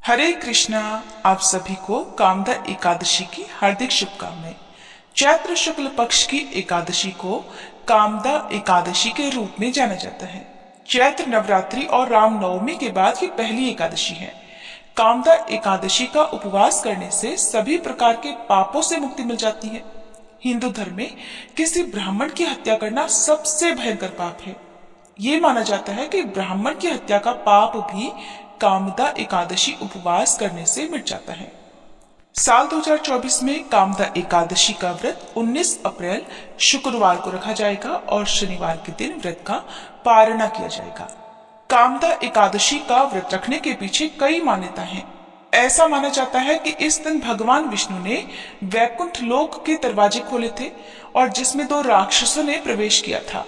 हरे कृष्णा। आप सभी को कामदा एकादशी की हार्दिक शुभकामनाएं। चैत्र शुक्ल पक्ष की एकादशी को कामदा एकादशी के रूप में जाना जाता है। चैत्र नवरात्रि और रामनवमी के बाद ये पहली एकादशी है। कामदा एकादशी का उपवास करने से सभी प्रकार के पापों से मुक्ति मिल जाती है। हिंदू धर्म में किसी ब्राह्मण की हत्या करना सबसे भयंकर पाप है। ये माना जाता है कि ब्राह्मण की हत्या का पाप भी कामदा एकादशी उपवास करने से मिट जाता है। साल 2024 में कामदा एकादशी का व्रत 19 अप्रैल शुक्रवार को रखा जाएगा और शनिवार के दिन व्रत का पारणा किया जाएगा। कामदा एकादशी का व्रत रखने के पीछे कई मान्यता हैं। ऐसा माना जाता है कि इस दिन भगवान विष्णु ने वैकुंठ लोक के दरवाजे खोले थे और जिसमें 2 राक्षसों ने प्रवेश किया था।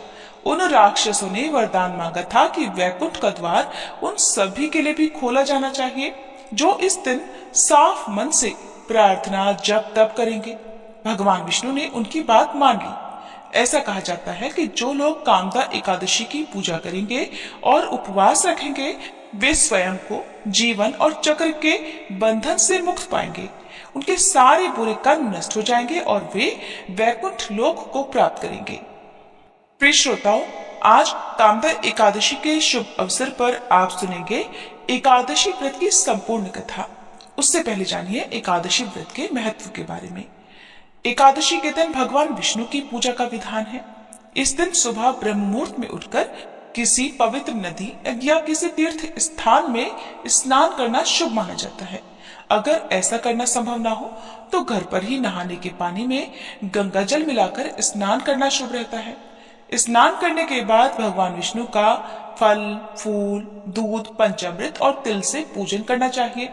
उन राक्षसों ने वरदान मांगा था कि वैकुंठ का द्वार उन सभी के लिए भी खोला जाना चाहिए जो इस दिन साफ मन से प्रार्थना जप तप करेंगे। भगवान विष्णु ने उनकी बात मान ली। ऐसा कहा जाता है कि जो लोग कामदा एकादशी की पूजा करेंगे और उपवास रखेंगे वे स्वयं को जीवन और चक्र के बंधन से मुक्त पाएंगे। उनके सारे बुरे कर्म नष्ट हो जाएंगे और वे वैकुंठ लोक को प्राप्त करेंगे। प्रिय श्रोताओं, आज कामदा एकादशी के शुभ अवसर पर आप सुनेंगे एकादशी व्रत की संपूर्ण कथा। उससे पहले जानिए एकादशी व्रत के महत्व के बारे में। एकादशी के दिन भगवान विष्णु की पूजा का विधान है। इस दिन सुबह ब्रह्म मुहूर्त में उठकर किसी पवित्र नदी या किसी तीर्थ स्थान में स्नान करना शुभ माना जाता है। अगर ऐसा करना संभव ना हो तो घर पर ही नहाने के पानी में गंगा जल मिलाकर स्नान करना शुभ रहता है। स्नान करने के बाद भगवान विष्णु का फल फूल दूध पंचामृत और तिल से पूजन करना चाहिए।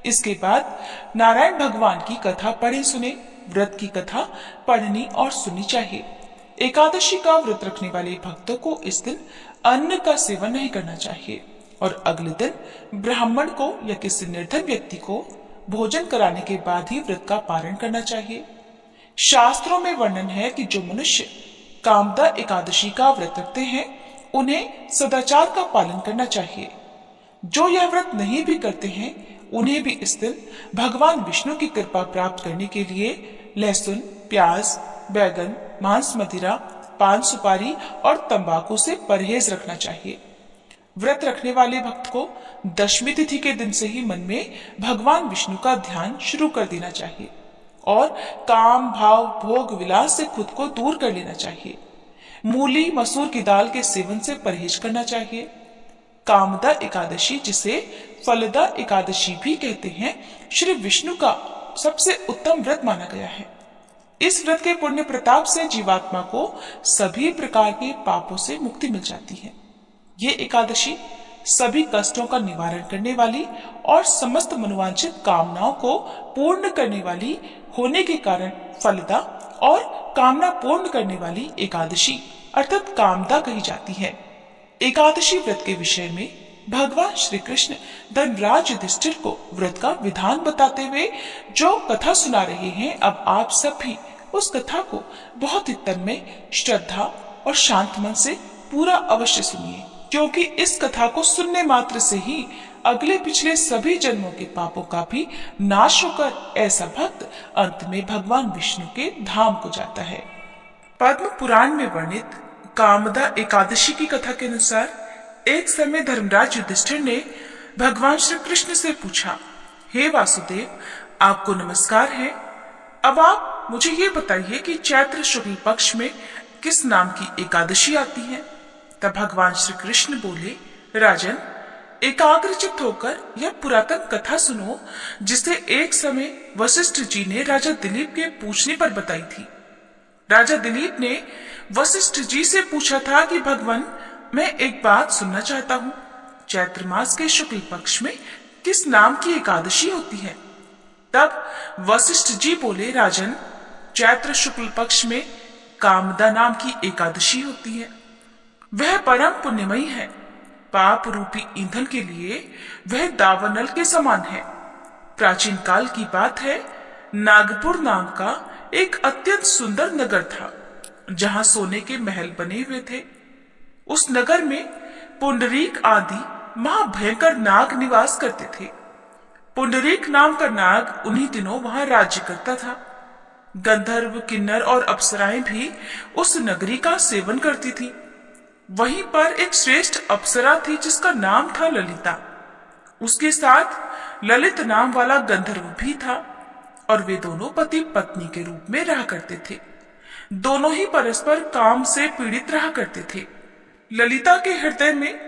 इसके बाद नारायण भगवान की कथा पढ़े सुने। व्रत की कथा पढ़नी और सुननी चाहिए। एकादशी का व्रत रखने वाले भक्तों को इस दिन अन्न का सेवन नहीं करना चाहिए और अगले दिन ब्राह्मण को या किसी निर्धन व्यक्ति को भोजन कराने के बाद ही व्रत का पारण करना चाहिए। शास्त्रों में वर्णन है कि जो मनुष्य कामदा एकादशी का व्रत रखते हैं उन्हें सदाचार का पालन करना चाहिए। जो यह व्रत नहीं भी करते हैं उन्हें भी इस दिन भगवान विष्णु की कृपा प्राप्त करने के लिए लहसुन प्याज बैगन मांस मदिरा पान सुपारी और तंबाकू से परहेज रखना चाहिए। व्रत रखने वाले भक्त को दशमी तिथि के दिन से ही मन में भगवान विष्णु का ध्यान शुरू कर देना चाहिए और काम भाव भोग विलास से खुद को दूर कर लेना चाहिए। मूली मसूर की दाल के सेवन से परहेज करना चाहिए। कामदा एकादशी जिसे फलदा एकादशी भी कहते हैं श्री विष्णु का सबसे उत्तम व्रत माना गया है। इस व्रत के पुण्य प्रताप से जीवात्मा को सभी प्रकार के पापों से मुक्ति मिल जाती है। ये एकादशी सभी कष्टों का निवारण करने वाली और समस्त मनोवांछित कामनाओं को पूर्ण करने वाली होने के कारण फलदा और कामना पूर्ण करने वाली एकादशी अर्थात कामदा कही जाती है। एकादशी व्रत के विषय में भगवान श्री कृष्ण धर्मराज युधिष्ठिर को व्रत का विधान बताते हुए जो कथा सुना रहे हैं, अब आप सब भी उस कथा को बहुत ही तन्मय श्रद्धा और शांत मन से पूरा अवश्य सुनिए, क्योंकि इस कथा को सुनने मात्र से ही अगले पिछले सभी जन्मों के पापों का भी नाश होकर ऐसा भक्त अंत में भगवान विष्णु के धाम को जाता है। पद्म पुराण में वर्णित कामदा एकादशी की कथा के अनुसार एक समय धर्मराज युधिष्ठिर ने भगवान श्री कृष्ण से पूछा, हे वासुदेव, आपको नमस्कार है। अब आप मुझे ये बताइए कि चैत्र शुक्ल पक्ष में किस नाम की एकादशी आती है। तब भगवान श्री कृष्ण बोले, राजन, एकाग्रचित्त होकर यह पुरातन कथा सुनो जिसे एक समय वशिष्ठ जी ने राजा दिलीप के पूछने पर बताई थी। राजा दिलीप ने वशिष्ठ जी से पूछा था कि भगवान, मैं एक बात सुनना चाहता हूँ, चैत्र मास के शुक्ल पक्ष में किस नाम की एकादशी होती है। तब वशिष्ठ जी बोले, राजन, चैत्र शुक्ल पक्ष में कामदा नाम की एकादशी होती है। वह परम पुण्यमयी है। पाप रूपी ईंधन के लिए वह दावानल के समान है। प्राचीन काल की बात है, नागपुर नाम का एक अत्यंत सुंदर नगर था जहां सोने के महल बने हुए थे। उस नगर में पुंडरीक आदि महाभयंकर नाग निवास करते थे। पुंडरीक नाम का नाग उन्हीं दिनों वहां राज्य करता था। गंधर्व, किन्नर और अप्सराएं भी उस नगरी का सेवन करती थी। वहीं पर एक श्रेष्ठ अप्सरा थी जिसका नाम था ललिता। उसके साथ ललित नाम वाला गंधर्व भी था और वे दोनों पति पत्नी के रूप में रहा करते थे। दोनों ही परस्पर काम से पीड़ित रहा करते थे। ललिता के हृदय में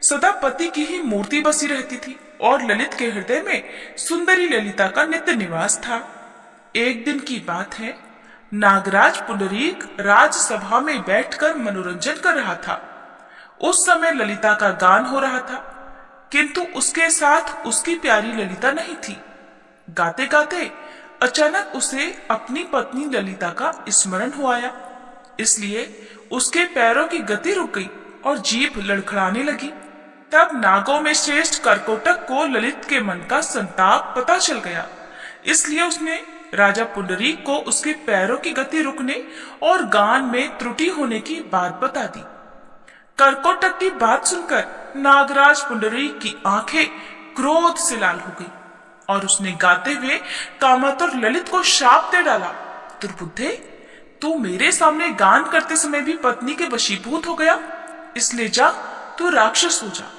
सदा पति की ही मूर्ति बसी रहती थी और ललित के हृदय में सुंदरी ललिता का नित्य निवास था। एक दिन की बात है, नागराज पुंडरीक राजसभा में बैठकर मनोरंजन कर रहा था। उस समय ललिता का गान हो रहा था, किंतु उसके साथ उसकी प्यारी ललिता नहीं थी। गाते गाते अचानक उसे अपनी पत्नी ललिता का स्मरण हो आया, इसलिए उसके पैरों की गति रुक गई और जीभ लड़खड़ाने लगी। तब नागों में श्रेष्ठ कर्कोटक को ललित के मन का संताप पता चल गया, इसलिए उसने राजा पुंडरीक को उसके पैरों की गति रुकने और गान में त्रुटि होने की बात बता दी। कर्कोटक की बात सुनकर नागराज पुंडरीक की आंखें क्रोध से लाल हो गई और उसने गाते हुए कामातुर ललित को शाप दे डाला। दुर्बुद्धे, तू मेरे सामने गान करते समय भी पत्नी के वशीभूत हो गया, इसलिए जा, तू राक्षस हो जा।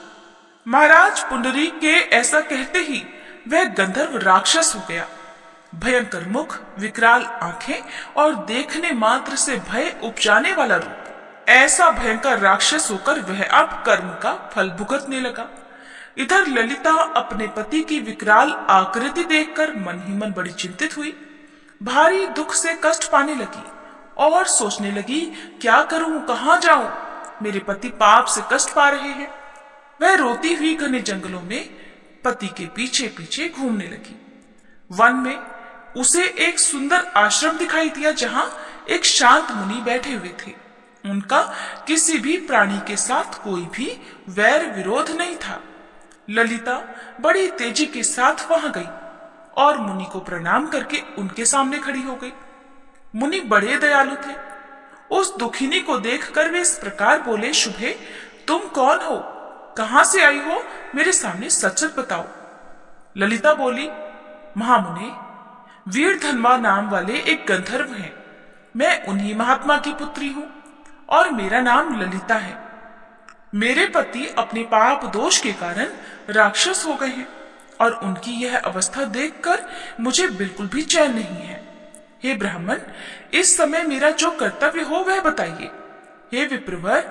महाराज पुंडरीक के ऐसा कहते ही वह गंधर्व राक्षस हो गया। भयंकर मुख, विकराल आंखें और देखने मात्र से भय उपजाने वाला रूप, ऐसा भयंकर राक्षस होकर वह अब कर्म का फल भुगतने लगा। इधर ललिता अपने पति की विकराल आकृति देखकर मन ही मन बड़ी चिंतित हुई। भारी दुख से कष्ट पाने लगी और सोचने लगी, क्या करूं, कहां जाऊं, मेरे पति पाप से कष्ट पा रहे हैं। वह रोती हुई घने जंगलों में पति के पीछे पीछे घूमने लगी। वन में उसे एक सुंदर आश्रम दिखाई दिया जहां एक शांत मुनि बैठे हुए थे। उनका किसी भी प्राणी के साथ कोई भी वैर विरोध नहीं था। ललिता बड़ी तेजी के साथ वहां गई और मुनि को प्रणाम करके उनके सामने खड़ी हो गई। मुनि बड़े दयालु थे। उस दुखिनी को देखकर वे इस प्रकार बोले, शुभे, तुम कौन हो, कहां से आई हो, मेरे सामने सच सच बताओ। ललिता बोली, महामुने, वीरधन्वा नाम वाले एक गंधर्व हैं। मैं उन्हीं महात्मा की पुत्री हूं और मेरा नाम ललिता है। मेरे पति अपने पाप दोष के कारण राक्षस हो गए हैं और उनकी यह अवस्था देखकर मुझे बिल्कुल भी चैन नहीं है। हे ब्राह्मण, इस समय मेरा जो कर्तव्य हो वह बताइए। हे विप्रवर,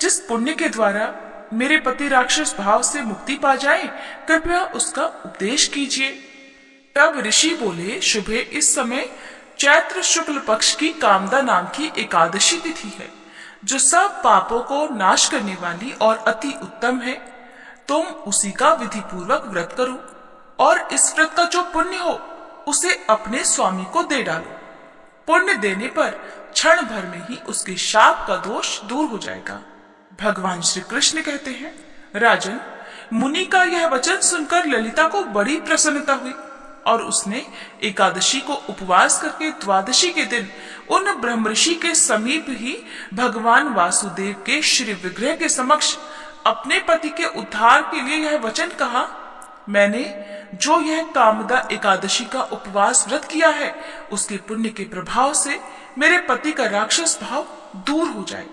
जिस पुण्य के द्वारा मेरे पति राक्षस भाव से मुक्ति पा जाए, कृपया उसका उपदेश कीजिए। तब ऋषि बोले, शुभे, इस समय चैत्र शुक्ल पक्ष की कामदा नाम की एकादशी तिथि है, जो सब पापों को नाश करने वाली और अति उत्तम है। तुम उसी का विधि पूर्वक व्रत करो और इस व्रत का जो पुण्य हो उसे अपने स्वामी को दे डालो। पुण्य देने पर क्षण भर में ही उसके शाप का दोष दूर हो जाएगा। भगवान श्री कृष्ण कहते हैं, राजन, मुनि का यह वचन सुनकर ललिता को बड़ी प्रसन्नता हुई और उसने एकादशी को उपवास करके द्वादशी के दिन उन ब्रह्मऋषि के समीप ही भगवान वासुदेव के श्री विग्रह के समक्ष अपने पति के उद्धार के लिए यह वचन कहा, मैंने जो यह कामदा एकादशी का उपवास व्रत किया है, उसके पुण्य के प्रभाव से मेरे पति का राक्षस भाव दूर हो जाए।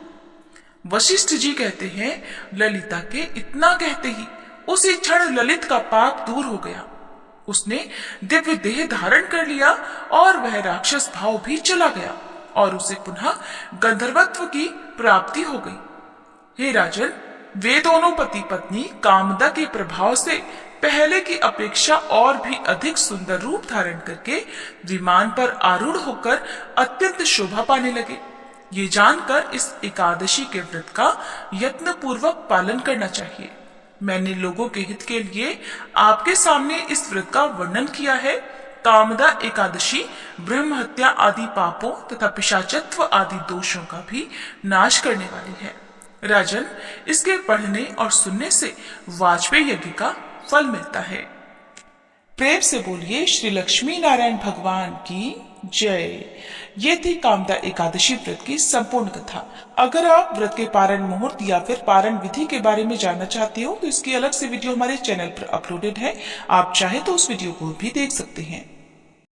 वशिष्ठ जी कहते हैं, ललिता के इतना कहते ही उसी क्षण ललित का पाप दूर हो गया। उसने दिव्य देह धारण कर लिया और वह राक्षस भाव भी चला गया और उसे पुनः गंधर्वत्व की प्राप्ति हो गई। हे राजन, वे दोनों पति पत्नी कामदा के प्रभाव से पहले की अपेक्षा और भी अधिक सुंदर रूप धारण करके विमान पर आरूढ़ होकर अत्यंत शोभा पाने लगे। ये जानकर इस एकादशी के व्रत का यत्न पूर्वक पालन करना चाहिए। मैंने लोगों के हित के लिए आपके सामने इस व्रत का वर्णन किया है। कामदा एकादशी ब्रह्म हत्या आदि पापों तथा पिशाचत्व आदि दोषों का भी नाश करने वाली है। राजन, इसके पढ़ने और सुनने से वाजपेयी यज्ञ का फल मिलता है। प्रेम से बोलिए श्री लक्ष्मी नारायण भगवान की जय। ये थी कामदा एकादशी व्रत की संपूर्ण कथा। अगर आप व्रत के पारण मुहूर्त या फिर पारण विधि के बारे में जानना चाहते हो तो इसकी अलग से वीडियो हमारे चैनल पर अपलोडेड है, आप चाहे तो उस वीडियो को भी देख सकते हैं।